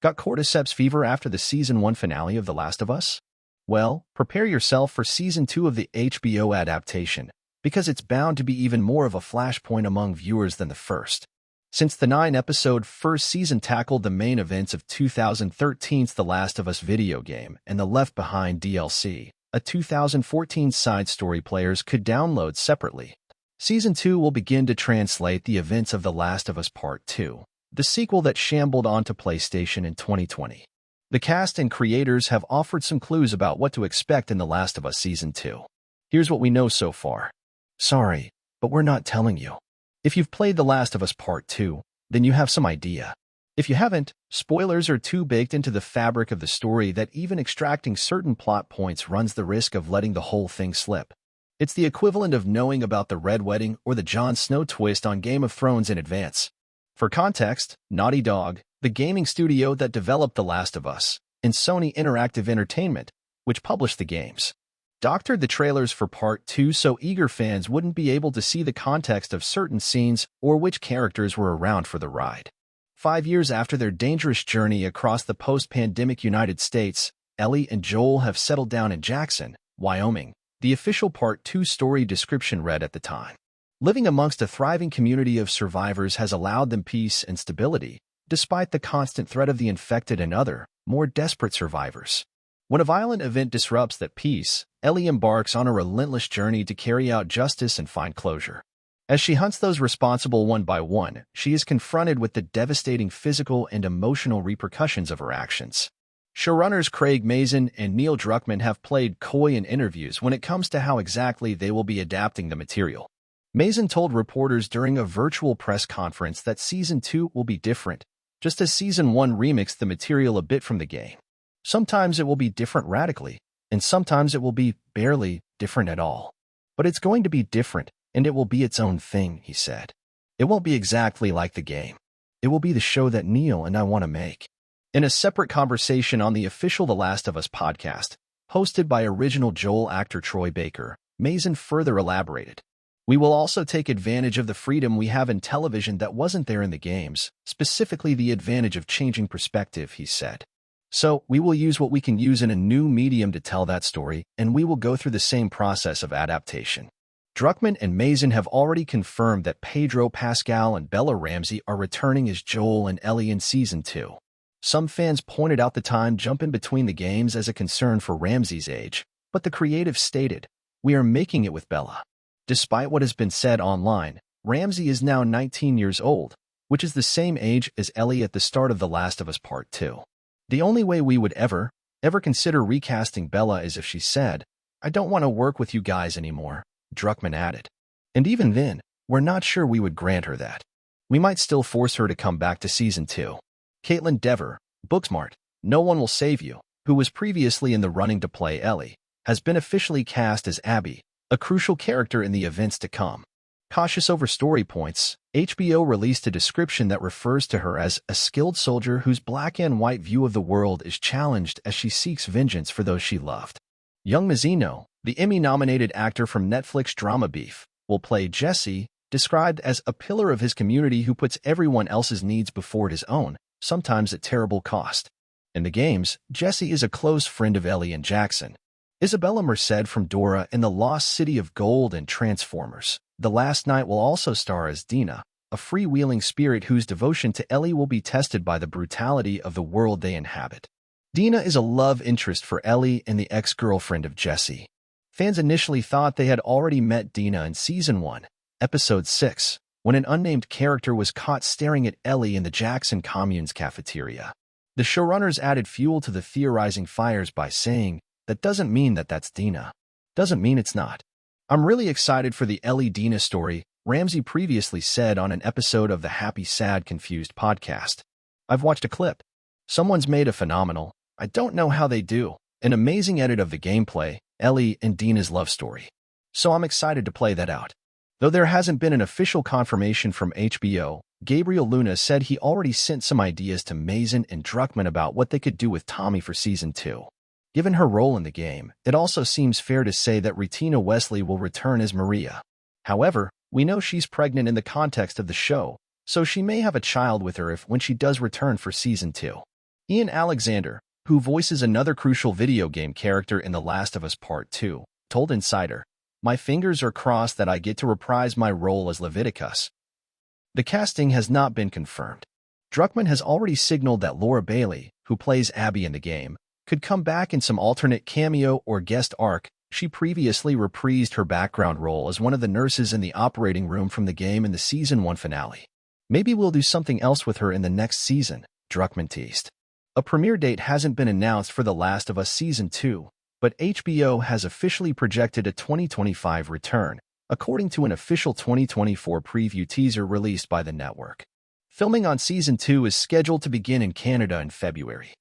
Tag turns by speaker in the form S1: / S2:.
S1: Got cordyceps fever after the Season 1 finale of The Last of Us? Well, prepare yourself for Season 2 of the HBO adaptation, because it's bound to be even more of a flashpoint among viewers than the first. Since the 9-episode first season tackled the main events of 2013's The Last of Us video game and the Left Behind DLC, a 2014 side story players could download separately, Season 2 will begin to translate the events of The Last of Us Part 2, the sequel that shambled onto PlayStation in 2020. The cast and creators have offered some clues about what to expect in The Last of Us Season 2. Here's what we know so far. Sorry, but we're not telling you. If you've played The Last of Us Part 2, then you have some idea. If you haven't, spoilers are too baked into the fabric of the story that even extracting certain plot points runs the risk of letting the whole thing slip. It's the equivalent of knowing about the Red Wedding or the Jon Snow twist on Game of Thrones in advance. For context, Naughty Dog, the gaming studio that developed The Last of Us, and Sony Interactive Entertainment, which published the games, doctored the trailers for Part 2 so eager fans wouldn't be able to see the context of certain scenes or which characters were around for the ride. 5 years after their dangerous journey across the post-pandemic United States, Ellie and Joel have settled down in Jackson, Wyoming, the official Part 2 story description read at the time. Living amongst a thriving community of survivors has allowed them peace and stability, despite the constant threat of the infected and other, more desperate survivors. When a violent event disrupts that peace, Ellie embarks on a relentless journey to carry out justice and find closure. As she hunts those responsible one by one, she is confronted with the devastating physical and emotional repercussions of her actions. Showrunners Craig Mazin and Neil Druckmann have played coy in interviews when it comes to how exactly they will be adapting the material. Mazin told reporters during a virtual press conference that Season 2 will be different, just as Season 1 remixed the material a bit from the game. Sometimes it will be different radically, and sometimes it will be barely different at all. But it's going to be different, and it will be its own thing, he said. It won't be exactly like the game. It will be the show that Neil and I want to make. In a separate conversation on the official The Last of Us podcast, hosted by original Joel actor Troy Baker, Mazin further elaborated. We will also take advantage of the freedom we have in television that wasn't there in the games, specifically the advantage of changing perspective, he said. So, we will use what we can use in a new medium to tell that story, and we will go through the same process of adaptation. Druckmann and Mazin have already confirmed that Pedro Pascal and Bella Ramsey are returning as Joel and Ellie in Season 2. Some fans pointed out the time jump in between the games as a concern for Ramsey's age, but the creative stated, "We are making it with Bella." Despite what has been said online, Ramsey is now 19 years old, which is the same age as Ellie at the start of The Last of Us Part 2. The only way we would ever consider recasting Bella is if she said, "I don't want to work with you guys anymore," Druckmann added. And even then, we're not sure we would grant her that. We might still force her to come back to Season 2. Caitlin Dever, Booksmart, No One Will Save You, who was previously in the running to play Ellie, has been officially cast as Abby, a crucial character in the events to come. Cautious over story points, HBO released a description that refers to her as a skilled soldier whose black and white view of the world is challenged as she seeks vengeance for those she loved. Young Mazzino, the Emmy-nominated actor from Netflix drama Beef, will play Jesse, described as a pillar of his community who puts everyone else's needs before his own, sometimes at terrible cost. In the games, Jesse is a close friend of Ellie and Jackson. Isabella Merced from Dora in The Lost City of Gold and Transformers: The Last Night will also star as Dina, a freewheeling spirit whose devotion to Ellie will be tested by the brutality of the world they inhabit. Dina is a love interest for Ellie and the ex-girlfriend of Jesse. Fans initially thought they had already met Dina in Season 1, Episode 6, when an unnamed character was caught staring at Ellie in the Jackson Commune's cafeteria. The showrunners added fuel to the theorizing fires by saying, "That doesn't mean that that's Dina. Doesn't mean it's not." "I'm really excited for the Ellie-Dina story," Ramsey previously said on an episode of the Happy Sad Confused podcast. "I've watched a clip. Someone's made a phenomenal, I don't know how they do, an amazing edit of the gameplay, Ellie and Dina's love story. So I'm excited to play that out." Though there hasn't been an official confirmation from HBO, Gabriel Luna said he already sent some ideas to Mazin and Druckmann about what they could do with Tommy for Season 2. Given her role in the game, it also seems fair to say that Retina Wesley will return as Maria. However, we know she's pregnant in the context of the show, so she may have a child with her when she does return for Season 2. Ian Alexander, who voices another crucial video game character in The Last of Us Part 2, told Insider, "My fingers are crossed that I get to reprise my role as Leviticus." The casting has not been confirmed. Druckmann has already signaled that Laura Bailey, who plays Abby in the game, could come back in some alternate cameo or guest arc. She previously reprised her background role as one of the nurses in the operating room from the game in the Season 1 finale. "Maybe we'll do something else with her in the next season," Druckmann teased. A premiere date hasn't been announced for The Last of Us Season 2, but HBO has officially projected a 2025 return, according to an official 2024 preview teaser released by the network. Filming on Season 2 is scheduled to begin in Canada in February.